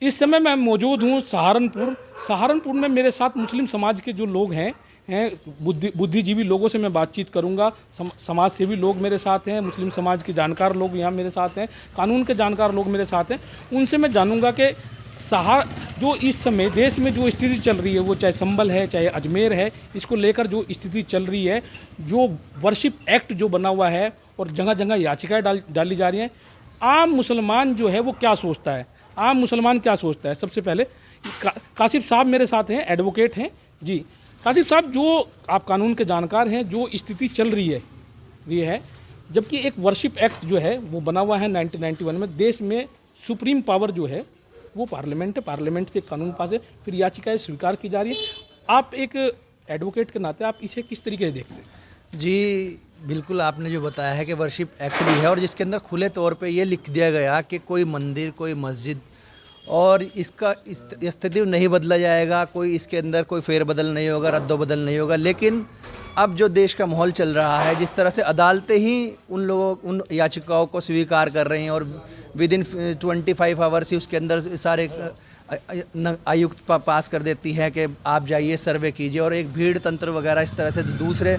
इस समय मैं मौजूद हूँ सहारनपुर में मेरे साथ मुस्लिम समाज के जो लोग हैं बुद्धिजीवी लोगों से मैं बातचीत करूंगा। समाज सेवी लोग मेरे साथ हैं, मुस्लिम समाज के जानकार लोग यहाँ मेरे साथ हैं, कानून के जानकार लोग मेरे साथ हैं। उनसे मैं जानूंगा कि जो इस समय देश में जो स्थिति चल रही है, वो चाहे संभल है चाहे अजमेर है, इसको लेकर जो स्थिति चल रही है, जो वर्शिप एक्ट जो बना हुआ है और जगह जगह याचिकाएँ डाली जा रही हैं, आम मुसलमान जो है वो क्या सोचता है, आम मुसलमान क्या सोचता है। सबसे पहले कासिफ साहब मेरे साथ हैं, एडवोकेट हैं जी। कासिफ साहब, जो आप कानून के जानकार हैं, जो स्थिति चल रही है ये है, जबकि एक वर्शिप एक्ट जो है वो बना हुआ है 1991 में, देश में सुप्रीम पावर जो है वो पार्लियामेंट है, पार्लियामेंट से कानून पास है, फिर याचिकाएं स्वीकार की जा रही है। आप एक एडवोकेट के नाते आप इसे किस तरीके से देखते हैं? जी बिल्कुल, आपने जो बताया है कि वर्शिप एक्ट भी है और जिसके अंदर खुले तौर पे ये लिख दिया गया कि कोई मंदिर, कोई मस्जिद और इसका स्थिति नहीं बदला जाएगा, कोई इसके अंदर कोई फेरबदल नहीं होगा, रद्दोबदल नहीं होगा। लेकिन अब जो देश का माहौल चल रहा है, जिस तरह से अदालतें ही उन याचिकाओं को स्वीकार कर रही हैं और विद इन 25 आवर्स ही उसके अंदर सारे आयुक्त पास कर देती है कि आप जाइए सर्वे कीजिए, और एक भीड़ तंत्र वगैरह इस तरह से दूसरे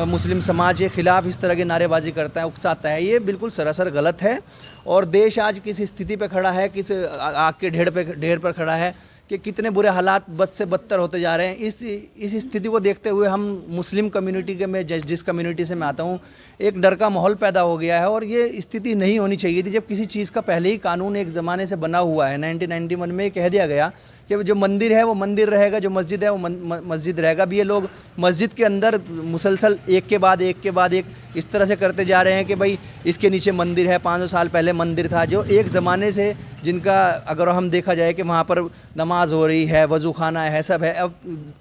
मुस्लिम समाज के खिलाफ इस तरह की नारेबाजी करता है, उकसाता है, ये बिल्कुल सरासर गलत है। और देश आज किस स्थिति पे खड़ा है, किस आग के ढेर पर खड़ा है कि कितने बुरे हालात बद से बदतर होते जा रहे हैं। इस स्थिति को देखते हुए हम मुस्लिम कम्युनिटी के में जिस कम्युनिटी से मैं आता हूँ, एक डर का माहौल पैदा हो गया है और ये स्थिति नहीं होनी चाहिए थी। जब किसी चीज़ का पहले ही कानून एक ज़माने से बना हुआ है, 1991 में कह दिया गया कि जो मंदिर है वो मंदिर रहेगा, जो मस्जिद है वो मस्जिद रहेगा। अब ये लोग मस्जिद के अंदर मुसलसल एक के बाद एक इस तरह से करते जा रहे हैं कि भाई इसके नीचे मंदिर है, 500 साल पहले मंदिर था, जो एक ज़माने से जिनका अगर हम देखा जाए कि वहाँ पर नमाज हो रही है, वज़ू खाना है, सब है। अब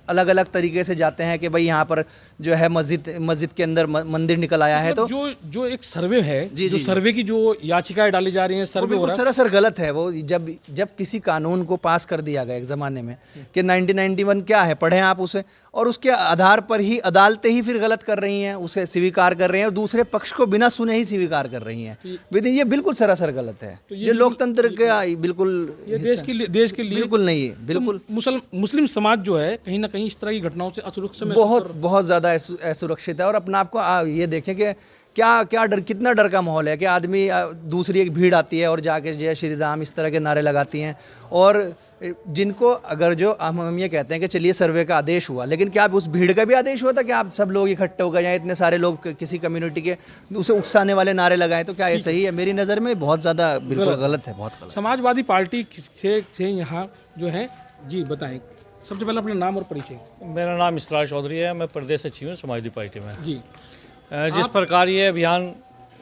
अलग अलग तरीके से जाते हैं कि भाई यहाँ पर जो है मस्जिद के अंदर मंदिर निकल आया है। तो जो एक सर्वे है, जो सर्वे की जो याचिकाएं डाली जा रही हैं, सर्वे हो रहा है, सरासर गलत है। वो जब किसी कानून को पास कर दिया गया एक ज़माने में कि 1991 क्या है, पढ़ें आप उसे, और उसके आधार पर ही अदालतें ही फिर गलत कर रही हैं, उसे स्वीकार कर रही हैं और दूसरे पक्ष को बिना सुने ही स्वीकार कर रही हैं। ये बिल्कुल सरासर गलत है। तो ये लोकतंत्र का बिल्कुल देश के लिए बिल्कुल नहीं है। बिल्कुल मुस्लिम समाज जो है कहीं ना कहीं इस तरह की घटनाओं से असुरक्षित, बहुत ज़्यादा असुरक्षित है। और अपना आपको ये देखें कि कितना डर का माहौल है कि आदमी दूसरी एक भीड़ आती है और जाके जय श्री राम इस तरह के नारे लगाती हैं। और जिनको अगर जो हम ये कहते हैं कि चलिए सर्वे का आदेश हुआ, लेकिन क्या उस भीड़ का भी आदेश हुआ था कि आप सब लोग इकट्ठे हो गए या इतने सारे लोग किसी कम्युनिटी के उसे उकसाने वाले नारे लगाएं? तो क्या ये सही है? मेरी नज़र में बहुत ज़्यादा बिल्कुल गलत है, बहुत गलत। समाजवादी पार्टी से यहाँ जो है, जी बताएं सबसे पहले अपना नाम और परिचय। मेरा नाम इसरार चौधरी है, मैं प्रदेश सचिव हूँ समाजवादी पार्टी में जी। जिस प्रकार ये अभियान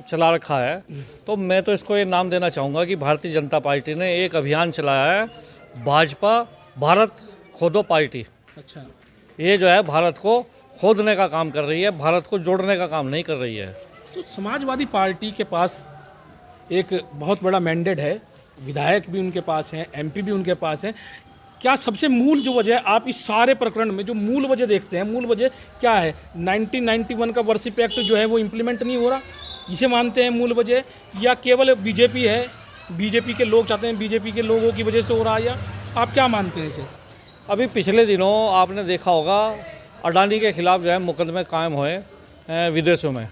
चला रखा है, तो मैं तो इसको ये नाम देना चाहूँगा कि भारतीय जनता पार्टी ने एक अभियान चलाया है, भाजपा भारत खोदो पार्टी। अच्छा, ये जो है भारत को खोदने का काम कर रही है, भारत को जोड़ने का काम नहीं कर रही है। तो समाजवादी पार्टी के पास एक बहुत बड़ा मैंडेट है, विधायक भी उनके पास हैं, एमपी भी उनके पास हैं। क्या सबसे मूल जो वजह, आप इस सारे प्रकरण में जो मूल वजह देखते हैं, मूल वजह क्या है? 1991 का वर्शिप एक्ट जो है वो इम्प्लीमेंट नहीं हो रहा, इसे मानते हैं मूल वजह, या केवल बीजेपी है, बीजेपी के लोग चाहते हैं, बीजेपी के लोगों की वजह से हो रहा है, या आप क्या मानते हैं इसे? अभी पिछले दिनों आपने देखा होगा अडानी के खिलाफ जो है मुकदमे कायम हुए विदेशों में,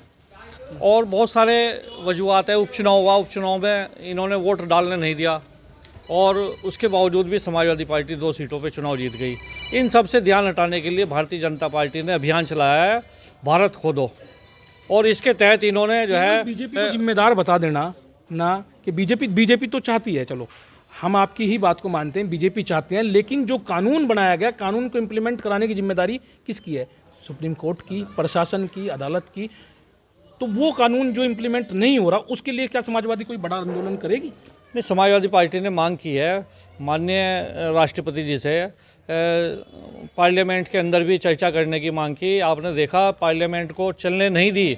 और बहुत सारे वजूहत है। उपचुनाव हुआ, उपचुनाव में इन्होंने वोट डालने नहीं दिया और उसके बावजूद भी समाजवादी पार्टी 2 सीटों पे चुनाव जीत गई। इन सब से ध्यान हटाने के लिए भारतीय जनता पार्टी ने अभियान चलाया है भारत खोदो, और इसके तहत इन्होंने जो है बीजेपी को जिम्मेदार बता देना ना कि बीजेपी तो चाहती है, चलो हम आपकी ही बात को मानते हैं, बीजेपी चाहते हैं, लेकिन जो कानून बनाया गया, कानून को इम्प्लीमेंट कराने की जिम्मेदारी किसकी है? सुप्रीम कोर्ट की, प्रशासन की, अदालत की। तो वो कानून जो इम्प्लीमेंट नहीं हो रहा, उसके लिए क्या समाजवादी कोई बड़ा आंदोलन करेगी? नहीं, समाजवादी पार्टी ने मांग की है माननीय राष्ट्रपति जी से, पार्लियामेंट के अंदर भी चर्चा करने की मांग की। आपने देखा पार्लियामेंट को चलने नहीं दी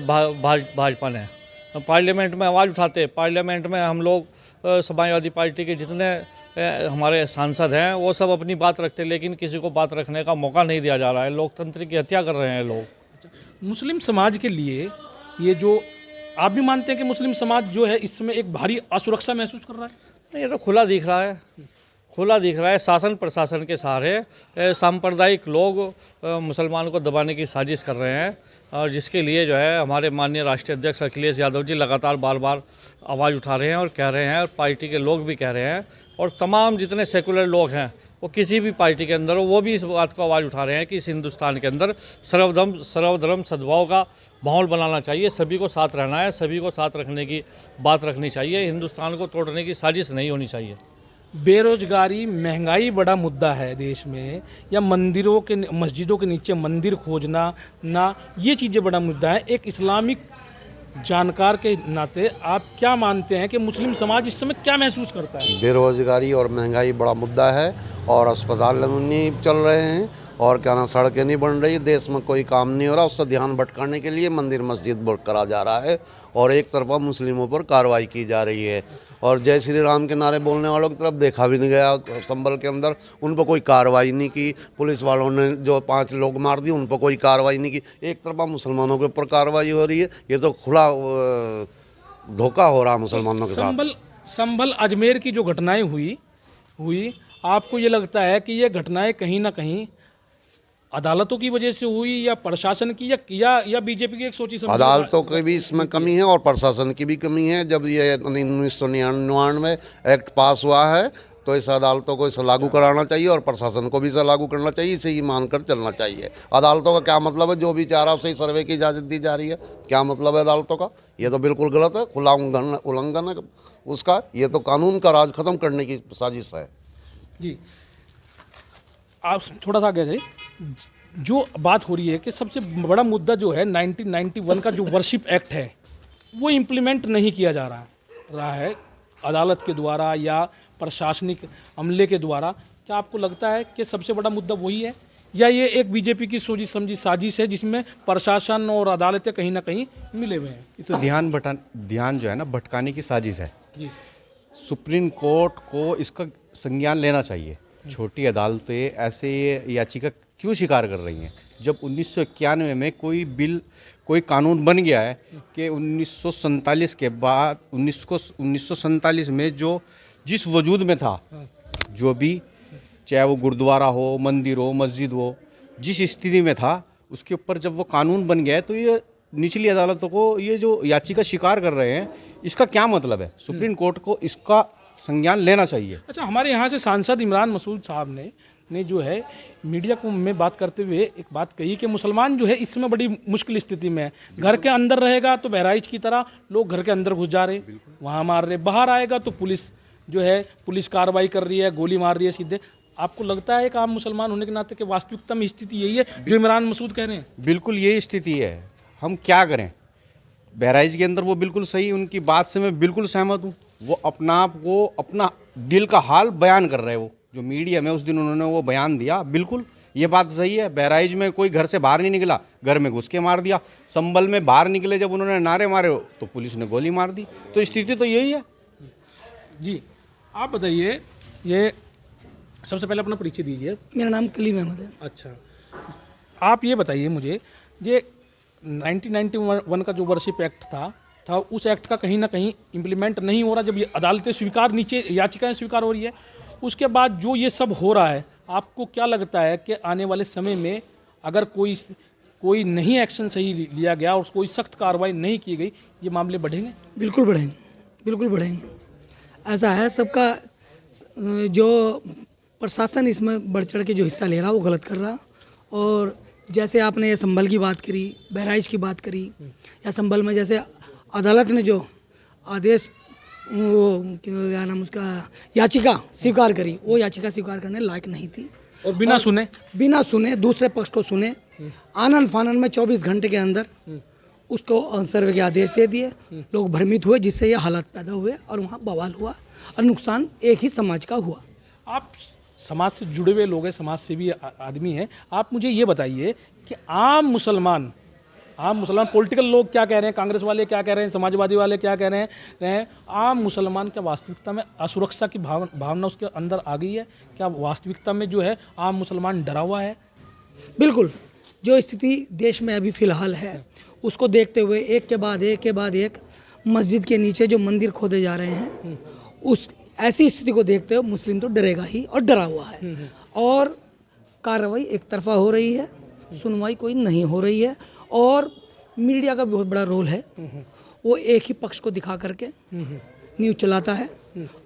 भाजपा ने। पार्लियामेंट में आवाज़ उठाते, पार्लियामेंट में हम लोग समाजवादी पार्टी के जितने हमारे सांसद हैं वो सब अपनी बात रखते, लेकिन किसी को बात रखने का मौका नहीं दिया जा रहा है। लोकतंत्र की हत्या कर रहे हैं लोग। मुस्लिम समाज के लिए ये जो आप भी मानते हैं कि मुस्लिम समाज जो है इस समय एक भारी असुरक्षा महसूस कर रहा है? ये तो खुला दिख रहा है, खुला दिख रहा है। शासन प्रशासन के सहारे सांप्रदायिक लोग मुसलमान को दबाने की साजिश कर रहे हैं, और जिसके लिए जो है हमारे माननीय राष्ट्रीय अध्यक्ष अखिलेश यादव जी लगातार बार बार आवाज़ उठा रहे हैं और कह रहे हैं, और पार्टी के लोग भी कह रहे हैं, और तमाम जितने सेकुलर लोग हैं वो किसी भी पार्टी के अंदर हो, वो भी इस बात को आवाज़ उठा रहे हैं कि इस हिंदुस्तान के अंदर सर्वधर्म सद्भाव का माहौल बनाना चाहिए, सभी को साथ रहना है, सभी को साथ रखने की बात रखनी चाहिए, हिंदुस्तान को तोड़ने की साजिश नहीं होनी चाहिए। बेरोजगारी, महंगाई बड़ा मुद्दा है देश में, या मंदिरों के मस्जिदों के नीचे मंदिर खोजना ना, ये चीज़ें बड़ा मुद्दा है। एक इस्लामिक जानकार के नाते आप क्या मानते हैं कि मुस्लिम समाज इस समय क्या महसूस करता है? बेरोजगारी और महंगाई बड़ा मुद्दा है, और अस्पताल नहीं चल रहे हैं, और क्या ना सड़कें नहीं बन रही, देश में कोई काम नहीं हो रहा, उससे ध्यान भटकाने के लिए मंदिर मस्जिद बुक करा जा रहा है, और एक तरफा मुस्लिमों पर कार्रवाई की जा रही है, और जय श्री राम के नारे बोलने वालों की तरफ देखा भी नहीं गया संभल के अंदर, उन पर कोई कार्रवाई नहीं की। पुलिस वालों ने जो 5 लोग मार दिए उन पर कोई कार्रवाई नहीं की, एक तरफा मुसलमानों के ऊपर कार्रवाई हो रही है। ये तो खुला धोखा हो रहा मुसलमानों के साथ। संभल अजमेर की जो घटनाएं हुई आपको ये लगता है कि ये घटनाएं कहीं ना कहीं अदालतों की वजह से हुई, या प्रशासन की, या बीजेपी की एक सोची समझी? अदालतों की भी इसमें कमी है और प्रशासन की भी कमी है। जब ये 1999 एक्ट पास हुआ है तो इस अदालतों को इसे लागू कराना चाहिए, और प्रशासन को भी इसे लागू करना चाहिए, इसे ही मानकर चलना चाहिए। अदालतों का क्या मतलब है? जो भी चाह रहा है उसे ही सर्वे की इजाज़त दी जा रही है, क्या मतलब है अदालतों का? ये तो बिल्कुल गलत है, खुला उल्लंघन है उसका। ये तो कानून का राज खत्म करने की साजिश है। जी, आप थोड़ा सा आगे जाइए। जो बात हो रही है कि सबसे बड़ा मुद्दा जो है 1991 का जो वर्शिप एक्ट है वो इम्प्लीमेंट नहीं किया जा रहा है अदालत के द्वारा या प्रशासनिक अमले के द्वारा। क्या आपको लगता है कि सबसे बड़ा मुद्दा वही है, या ये एक बीजेपी की सोची समझी साजिश है जिसमें प्रशासन और अदालतें कहीं ना कहीं मिले हुए हैं? ये तो ध्यान जो है ना भटकाने की साजिश है। जी, सुप्रीम कोर्ट को इसका संज्ञान लेना चाहिए। छोटी अदालतें ऐसे याचिका क्यों स्वीकार कर रही हैं? जब 1991 में कोई कानून बन गया है कि 1947 के बाद 1947 में जो जिस वजूद में था, जो भी चाहे वो गुरुद्वारा हो, मंदिर हो, मस्जिद हो, जिस स्थिति में था, उसके ऊपर जब वो कानून बन गया है तो ये निचली अदालतों को ये जो याचिका स्वीकार कर रहे हैं इसका क्या मतलब है? सुप्रीम कोर्ट को इसका संज्ञान लेना चाहिए। अच्छा, हमारे यहाँ से सांसद इमरान मसूद साहब ने जो है मीडिया को में बात करते हुए एक बात कही कि मुसलमान जो है इस समय बड़ी मुश्किल स्थिति में है। घर के अंदर रहेगा तो बहराइच की तरह लोग घर के अंदर घुस जा रहे, वहाँ मार रहे, बाहर आएगा तो पुलिस कार्रवाई कर रही है, गोली मार रही है सीधे। आपको लगता है कि आम मुसलमान होने के नाते कि वास्तविकता में स्थिति यही है जो इमरान मसूद कह रहे हैं? बिल्कुल यही स्थिति है। हम क्या करें? बहराइच के अंदर वो बिल्कुल सही, उनकी बात से मैं बिल्कुल सहमत हूँ। वो अपना दिल का हाल बयान कर रहे हैं। वो जो मीडिया में उस दिन उन्होंने वो बयान दिया, बिल्कुल ये बात सही है। बहराइच में कोई घर से बाहर नहीं निकला, घर में घुस के मार दिया। संभल में बाहर निकले जब उन्होंने नारे मारे तो पुलिस ने गोली मार दी। तो स्थिति तो यही है। जी, आप बताइए, ये सबसे पहले अपना परिचय दीजिए। मेरा नाम कलीम अहमद है। अच्छा, आप ये बताइए मुझे, ये 1991 का जो वर्शिप एक्ट था उस एक्ट का कहीं ना कहीं इम्प्लीमेंट नहीं हो रहा। जब ये अदालतें नीचे याचिकाएं स्वीकार हो रही है, उसके बाद जो ये सब हो रहा है, आपको क्या लगता है कि आने वाले समय में अगर कोई नहीं एक्शन सही लिया गया और कोई सख्त कार्रवाई नहीं की गई, ये मामले बढ़ेंगे? बिल्कुल बढ़ेंगे, बिल्कुल बढ़ेंगे। ऐसा है, सबका जो प्रशासन इसमें बढ़ चढ़ के जो हिस्सा ले रहा वो गलत कर रहा। और जैसे आपने संभल की बात करी, बहराइच की बात करी, या संभल में जैसे अदालत ने जो आदेश वो क्या नाम उसका याचिका स्वीकार करी, वो याचिका स्वीकार करने लायक नहीं थी। और बिना सुने दूसरे पक्ष को सुने आनन फानन में 24 घंटे के अंदर उसको सर्वे के आदेश दे दिए। लोग भ्रमित हुए, जिससे ये हालात पैदा हुए और वहाँ बवाल हुआ और नुकसान एक ही समाज का हुआ। आप समाज से जुड़े हुए लोग हैं, समाज सेवी आदमी हैं, आप मुझे ये बताइए कि आम मुसलमान पॉलिटिकल लोग क्या कह रहे हैं, कांग्रेस वाले क्या कह रहे हैं, समाजवादी वाले क्या कह रहे हैं, आम मुसलमान क्या वास्तविकता में असुरक्षा की भावना उसके अंदर आ गई है? क्या वास्तविकता में जो है आम मुसलमान डरा हुआ है? बिल्कुल, जो स्थिति देश में अभी फ़िलहाल है उसको देखते हुए एक के बाद एक मस्जिद के नीचे जो मंदिर खोदे जा रहे हैं, उस ऐसी स्थिति को देखते हुए मुस्लिम तो डरेगा ही और डरा हुआ है। और कार्रवाई एक तरफा हो रही है, सुनवाई कोई नहीं हो रही है। और मीडिया का बहुत बड़ा रोल है, वो एक ही पक्ष को दिखा करके न्यूज़ चलाता है,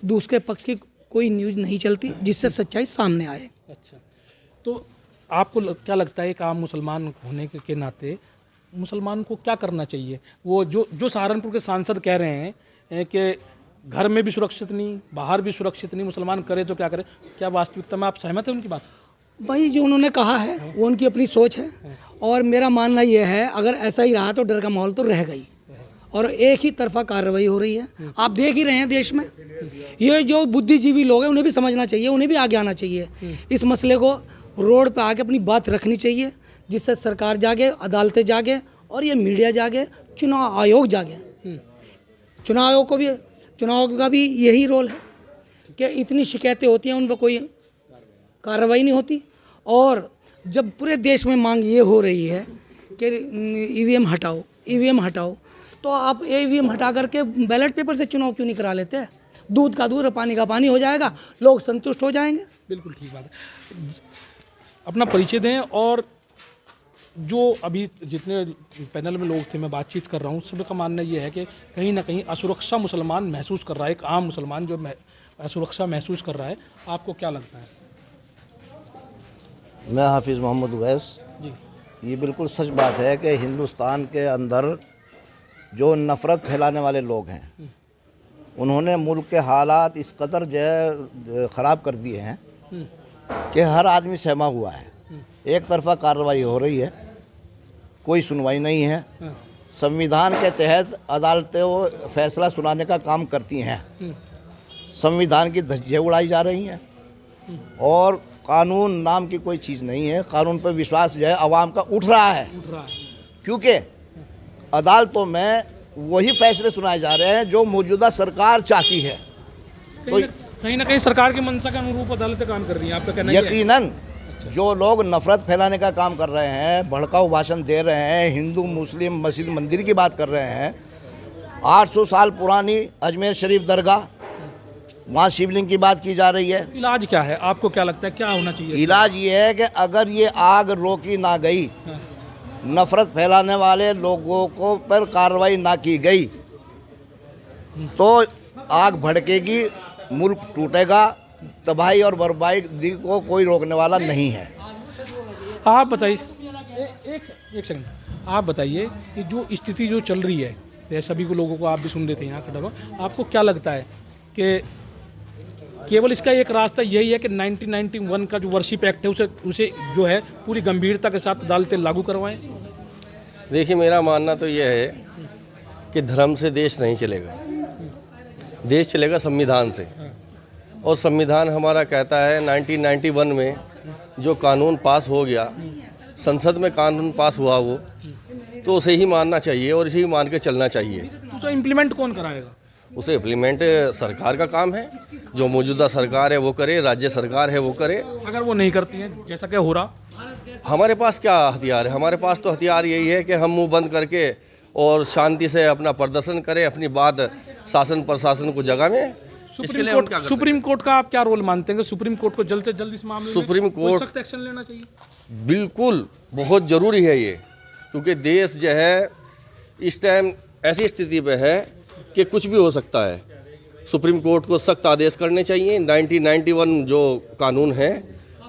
दूसरे पक्ष की कोई न्यूज़ नहीं चलती जिससे सच्चाई सामने आए। अच्छा, तो आपको क्या लगता है एक आम मुसलमान होने के नाते मुसलमान को क्या करना चाहिए? वो जो सहारनपुर के सांसद कह रहे हैं कि घर में भी सुरक्षित नहीं, बाहर भी सुरक्षित नहीं, मुसलमान करे तो क्या करे, क्या वास्तविकता में आप सहमत हैं उनकी बात? भाई जो उन्होंने कहा है वो उनकी अपनी सोच है, और मेरा मानना ये है अगर ऐसा ही रहा तो डर का माहौल तो रहेगा ही, और एक ही तरफा कार्रवाई हो रही है। आप देख ही रहे हैं देश में, ये जो बुद्धिजीवी लोग हैं उन्हें भी समझना चाहिए, उन्हें भी आगे आना चाहिए, इस मसले को रोड पे आके अपनी बात रखनी चाहिए, जिससे सरकार जागे, अदालतें जागे और ये मीडिया जागे, चुनाव आयोग जागे। चुनाव आयोग चुनाव का भी यही रोल है कि इतनी शिकायतें होती हैं, उन पर कोई कार्रवाई नहीं होती। और जब पूरे देश में मांग ये हो रही है कि ईवीएम हटाओ, तो आप ईवीएम हटा करके बैलेट पेपर से चुनाव क्यों नहीं करा लेते हैं? दूध का दूध और पानी का पानी हो जाएगा, लोग संतुष्ट हो जाएंगे। बिल्कुल ठीक बात है। अपना परिचय दें, और जो अभी जितने पैनल में लोग थे मैं बातचीत कर रहा हूँ, सभी का मानना ये है कि कहीं ना कहीं असुरक्षा मुसलमान महसूस कर रहा है, एक आम मुसलमान जो असुरक्षा महसूस कर रहा है। आपको क्या लगता है? मैं हाफिज़ मोहम्मद उवैस जी, ये बिल्कुल सच बात है कि हिंदुस्तान के अंदर जो नफ़रत फैलाने वाले लोग हैं उन्होंने मुल्क के हालात इस कदर जो ख़राब कर दिए हैं कि हर आदमी सहमा हुआ है। एक तरफा कार्रवाई हो रही है, कोई सुनवाई नहीं है। संविधान के तहत अदालतें वो फैसला सुनाने का काम करती हैं, संविधान की धज्जियाँ उड़ाई जा रही हैं, और कानून नाम की कोई चीज़ नहीं है। कानून पर विश्वास जो है आवाम का उठ रहा है, क्योंकि अदालतों में वही फैसले सुनाए जा रहे हैं जो मौजूदा सरकार चाहती है। कहीं ना कहीं सरकार की मंशा के अनुरूप अदालतें काम कर रही हैं, आपका कहना है? यकीनन जो लोग नफरत फैलाने का काम कर रहे हैं, भड़काऊ भाषण दे रहे हैं, हिंदू मुस्लिम मस्जिद मंदिर की बात कर रहे हैं, 800 साल पुरानी अजमेर शरीफ दरगाह, वहाँ शिवलिंग की बात की जा रही है। इलाज क्या है? आपको क्या लगता है क्या होना चाहिए? इलाज ये है कि अगर ये आग रोकी ना गई, नफरत फैलाने वाले लोगों को पर कार्रवाई ना की गई, तो आग भड़केगी, मुल्क टूटेगा, तबाही और बर्बादी को कोई रोकने वाला नहीं है। आप बताइए, एक सेकंड, आप बताइए कि जो स्थिति जो चल रही है, ये सभी को लोगों को आप भी सुन रहे थे यहाँ खड़ा हुआ, आपको क्या लगता है कि केवल इसका एक रास्ता यही है कि 1991 का जो वर्शिप एक्ट है उसे जो है पूरी गंभीरता के साथ अदालतें लागू करवाएं? देखिए, मेरा मानना तो यह है कि धर्म से देश नहीं चलेगा, देश चलेगा संविधान से। और संविधान हमारा कहता है 1991 में जो कानून पास हो गया, संसद में कानून पास हुआ वो, तो उसे ही मानना चाहिए और इसे ही मान के चलना चाहिए। उसे इम्प्लीमेंट कौन कराएगा? उसे इम्प्लीमेंट सरकार का काम है, जो मौजूदा सरकार है वो करे, राज्य सरकार है वो करे। अगर वो नहीं करती है, जैसा क्या हो रहा, हमारे पास क्या हथियार है? हमारे पास तो हथियार यही है कि हम मुंह बंद करके और शांति से अपना प्रदर्शन करें, अपनी बात शासन प्रशासन को जगह में। इसके लिए हम क्या कर सकते हैं? सुप्रीम कोर्ट का आप क्या रोल मानते हैं? सुप्रीम कोर्ट को जल्द से जल्द इस मामले में सुप्रीम कोर्ट सख्त एक्शन लेना चाहिए? बिल्कुल बहुत ज़रूरी है ये, क्योंकि देश जो है इस टाइम ऐसी स्थिति पे है कि कुछ भी हो सकता है। सुप्रीम कोर्ट को सख्त आदेश करने चाहिए। 1991 जो कानून है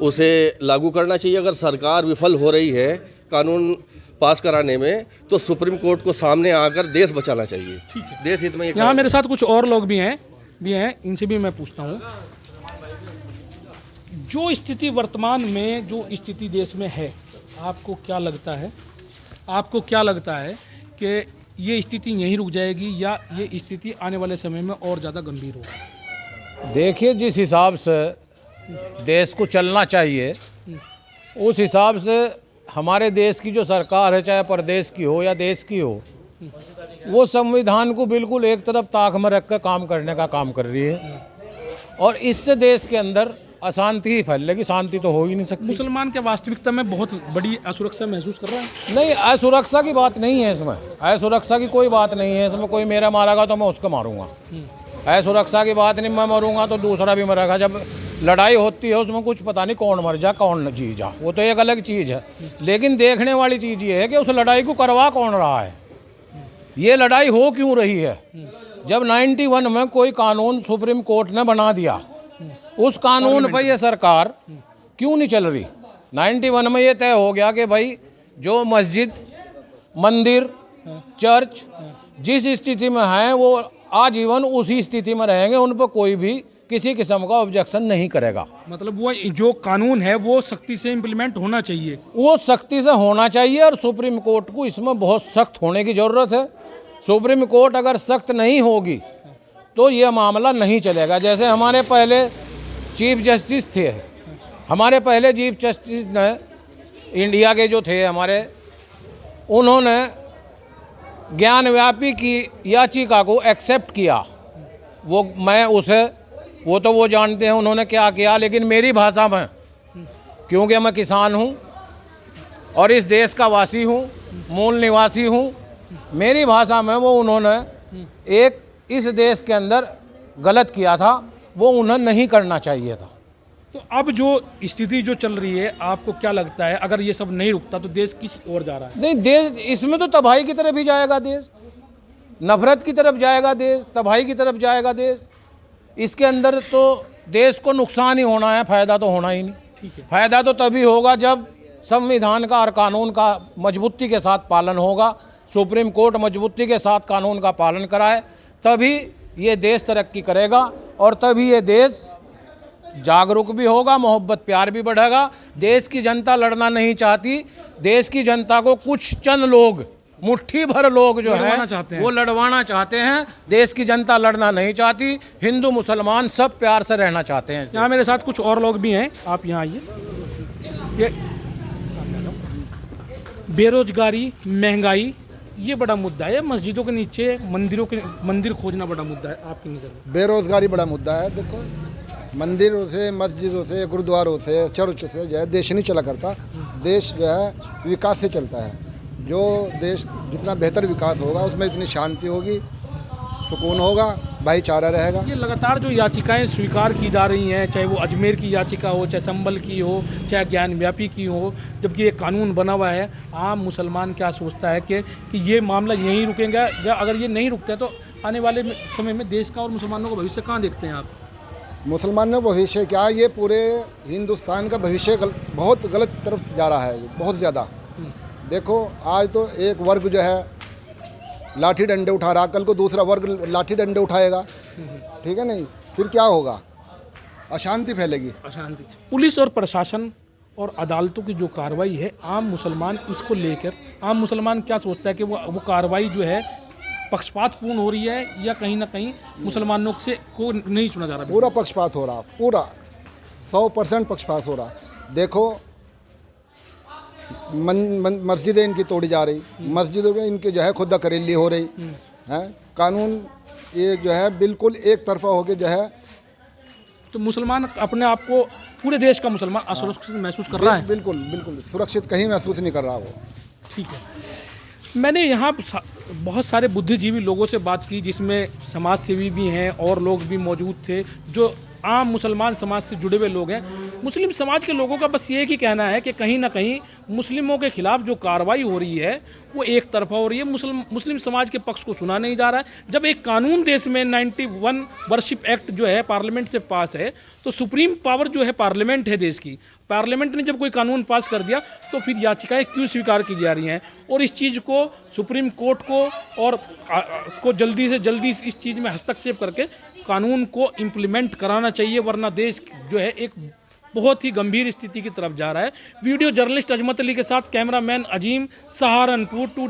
उसे लागू करना चाहिए। अगर सरकार विफल हो रही है कानून पास कराने में, तो सुप्रीम कोर्ट को सामने आकर देश बचाना चाहिए। देश हित में। यहाँ मेरे साथ कुछ और लोग भी हैं, इनसे भी मैं पूछता हूँ, जो स्थिति वर्तमान में जो स्थिति देश में है, आपको क्या लगता है? आपको क्या लगता है कि ये स्थिति यहीं रुक जाएगी या ये स्थिति आने वाले समय में और ज़्यादा गंभीर होगी? देखिए, जिस हिसाब से देश को चलना चाहिए उस हिसाब से हमारे देश की जो सरकार है, चाहे प्रदेश की हो या देश की हो, वो संविधान को बिल्कुल एक तरफ ताक में रख कर काम करने का काम कर रही है, और इससे देश के अंदर अशांति ही फैलेगी, शांति तो हो ही नहीं सकती। मुसलमान के वास्तविकता में बहुत बड़ी असुरक्षा महसूस कर रहा है? नहीं, असुरक्षा की बात नहीं है इसमें, असुरक्षा की कोई बात नहीं है इसमें। कोई मेरा मारेगा तो मैं उसको मारूंगा, है सुरक्षा की बात नहीं, मैं मरूंगा तो दूसरा भी मरेगा। जब लड़ाई होती है उसमें कुछ पता नहीं कौन मर जा कौन जी जा, वो तो एक अलग चीज़ है। लेकिन देखने वाली चीज़ ये है कि उस लड़ाई को करवा कौन रहा है, ये लड़ाई हो क्यों रही है। जब 91 में कोई कानून सुप्रीम कोर्ट ने बना दिया, उस कानून पर यह सरकार क्यों नहीं चल रही। 91 में ये तय हो गया कि भाई जो मस्जिद, मंदिर, चर्च जिस स्थिति में हैं वो आजीवन उसी स्थिति में रहेंगे, उन पर कोई भी किसी किस्म का ऑब्जेक्शन नहीं करेगा। मतलब वो जो कानून है वो सख्ती से इम्प्लीमेंट होना चाहिए, वो सख्ती से होना चाहिए और सुप्रीम कोर्ट को इसमें बहुत सख्त होने की ज़रूरत है। सुप्रीम कोर्ट अगर सख्त नहीं होगी तो ये मामला नहीं चलेगा। जैसे हमारे पहले चीफ जस्टिस थे, हमारे पहले चीफ जस्टिस ने इंडिया के जो थे हमारे, उन्होंने ज्ञानव्यापी की याचिका को एक्सेप्ट किया। वो मैं उसे वो तो वो जानते हैं उन्होंने क्या किया, लेकिन मेरी भाषा में, क्योंकि मैं किसान हूँ और इस देश का वासी हूँ, मूल निवासी हूँ, मेरी भाषा में वो उन्होंने एक इस देश के अंदर गलत किया था, वो उन्हें नहीं करना चाहिए था। तो अब जो स्थिति जो चल रही है, आपको क्या लगता है अगर ये सब नहीं रुकता तो देश किस ओर जा रहा है? नहीं, देश इसमें तो तबाही की तरफ ही जाएगा, देश नफरत की तरफ जाएगा, देश तबाही की तरफ जाएगा। देश इसके अंदर तो देश को नुकसान ही होना है, फ़ायदा तो होना ही नहीं। फ़ायदा तो तभी होगा जब संविधान का और कानून का मजबूती के साथ पालन होगा, सुप्रीम कोर्ट मजबूती के साथ कानून का पालन कराए, तभी ये देश तरक्की करेगा और तभी ये देश जागरूक भी होगा, मोहब्बत प्यार भी बढ़ेगा। देश की जनता लड़ना नहीं चाहती, देश की जनता को कुछ चंद लोग, मुट्ठी भर लोग जो हैं वो लड़वाना चाहते हैं। देश की जनता लड़ना नहीं चाहती, हिंदू मुसलमान सब प्यार से रहना चाहते हैं। यहाँ मेरे साथ कुछ और लोग भी हैं, आप यहाँ आइए। ये बेरोजगारी, महंगाई, ये बड़ा मुद्दा है। मस्जिदों के नीचे मंदिर खोजना बड़ा मुद्दा है आपकी नज़र में? बेरोजगारी बड़ा मुद्दा है। देखो, मंदिरों से, मस्जिदों से, गुरुद्वारों से, चर्च से जो है देश नहीं चला करता। देश जो है विकास से चलता है। जो देश जितना बेहतर विकास होगा उसमें इतनी शांति होगी, सुकून होगा, भाईचारा रहेगा। ये लगातार जो याचिकाएं स्वीकार की जा रही हैं, चाहे वो अजमेर की याचिका हो, चाहे संबल की हो, चाहे ज्ञानव्यापी की हो, जबकि ये कानून बना हुआ है, आम मुसलमान क्या सोचता है कि ये मामला यहीं रुकेगा या अगर ये नहीं रुकता है तो आने वाले समय में देश का और मुसलमानों का भविष्य कहाँ देखते हैं आप? मुसलमानों का भविष्य क्या, ये पूरे हिंदुस्तान का भविष्य बहुत गलत तरफ जा रहा है, बहुत ज़्यादा। देखो, आज तो एक वर्ग जो है लाठी डंडे उठा रहा, कल को दूसरा वर्ग लाठी डंडे उठाएगा, ठीक है नहीं, फिर क्या होगा? अशांति फैलेगी। अशांति। पुलिस और प्रशासन और अदालतों की जो कार्रवाई है, आम मुसलमान इसको लेकर, आम मुसलमान क्या सोचता है कि वो कार्रवाई जो है पक्षपातपूर्ण हो रही है या कहीं ना कहीं मुसलमानों से को नहीं चुना जा रहा? पूरा पक्षपात हो रहा, पूरा 100% पक्षपात हो रहा। देखो, मस्जिदें इनकी तोड़ी जा रही, मस्जिदों में इनके जो है खुदा करेली हो रही है। कानून ये जो है बिल्कुल एक तरफा होके जो है, तो मुसलमान अपने आप को, पूरे देश का मुसलमान असुरक्षित महसूस कर रहा है? बिल्कुल बिल्कुल सुरक्षित कहीं महसूस नहीं कर रहा वो। ठीक है, मैंने यहाँ बहुत सारे बुद्धिजीवी लोगों से बात की, जिसमें समाज सेवी भी हैं और लोग भी मौजूद थे जो आम मुसलमान समाज से जुड़े हुए लोग हैं। मुस्लिम समाज के लोगों का बस ये ही कहना है कि कहीं ना कहीं मुस्लिमों के खिलाफ जो कार्रवाई हो रही है वो एक तरफा हो रही है, मुस्लिम समाज के पक्ष को सुना नहीं जा रहा है। जब एक कानून देश में 91 वर्शिप एक्ट जो है पार्लियामेंट से पास है, तो सुप्रीम पावर जो है पार्लियामेंट है देश की। पार्लियामेंट ने जब कोई कानून पास कर दिया तो फिर याचिकाएं क्यों स्वीकार की जा रही हैं? और इस चीज़ को सुप्रीम कोर्ट को और को जल्दी से जल्दी इस चीज़ में हस्तक्षेप करके कानून को इम्प्लीमेंट कराना चाहिए, वरना देश जो है एक बहुत ही गंभीर स्थिति की तरफ जा रहा है। वीडियो जर्नलिस्ट अजमत अली के साथ कैमरामैन अजीम, सहारनपुर।